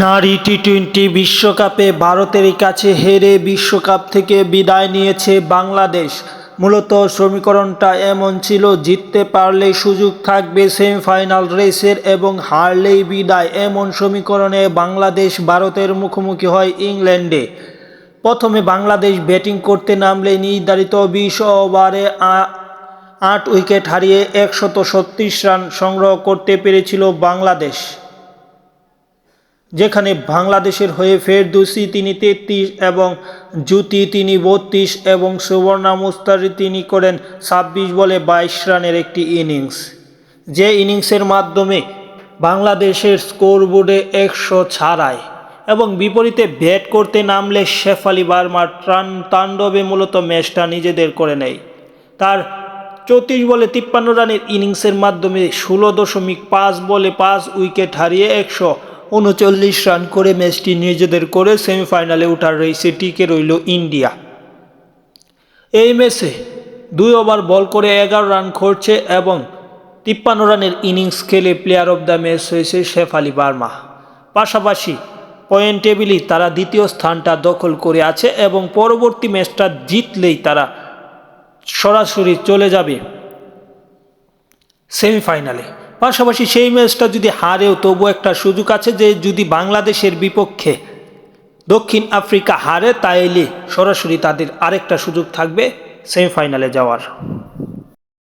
নারী টি-টোয়েন্টি বিশ্বকাপে ভারতের কাছে হেরে বিশ্বকাপ থেকে বিদায় নিয়েছে বাংলাদেশ। মূলত সমীকরণটা এমন ছিল, জিততে পারলেই সুযোগ থাকবে সেমিফাইনাল রেসের এবং হারলেই বিদায়। এমন সমীকরণে বাংলাদেশ ভারতের মুখোমুখি হয় ইংল্যান্ডে। প্রথমে বাংলাদেশ ব্যাটিং করতে নামলে নির্ধারিত 20 ওভারে 8 উইকেট হারিয়ে 136 রান সংগ্রহ করতে পেরেছিল বাংলাদেশ, যেখানে বাংলাদেশের হয়ে ফেরদৌসী তিনি 33 এবং জ্যোতি তিনি 32 এবং সুবর্ণা মুস্তারি তিনি করেন 26 বলে 22 রানের একটি ইনিংস, যে ইনিংসের মাধ্যমে বাংলাদেশের স্কোরবোর্ডে 100 ছাড়ায়। এবং বিপরীতে ব্যাট করতে নামলে শেফালি ভার্মার তাণ্ডবে মূলত ম্যাচটা নিজেদের করে নেয়। তার 34 বলে 53 রানের ইনিংসের মাধ্যমে 16.5 বলে 5 উইকেট হারিয়ে 139 রান করে ম্যাচটি নিজেদের করে সেমিফাইনালে ওঠার রেসে টিকে রইল ইন্ডিয়া। এই ম্যাচে 2 ওভার বল করে 11 রান করছে এবং 53 রানের ইনিংস খেলে প্লেয়ার অব দ্য ম্যাচ হয়েছে শেফালি ভার্মা। পাশাপাশি পয়েন্ট টেবিলেই তারা দ্বিতীয় স্থানটা দখল করে আছে এবং পরবর্তী ম্যাচটা জিতলেই তারা সরাসরি চলে যাবে সেমিফাইনালে। পাশাপাশি সেই ম্যাচটা যদি হারেও তবু একটা সুযোগ আছে যে যদি বাংলাদেশের বিপক্ষে দক্ষিণ আফ্রিকা হারে তাইলে সরাসরি তাদের আরেকটা সুযোগ থাকবে সেমিফাইনালে যাওয়ার।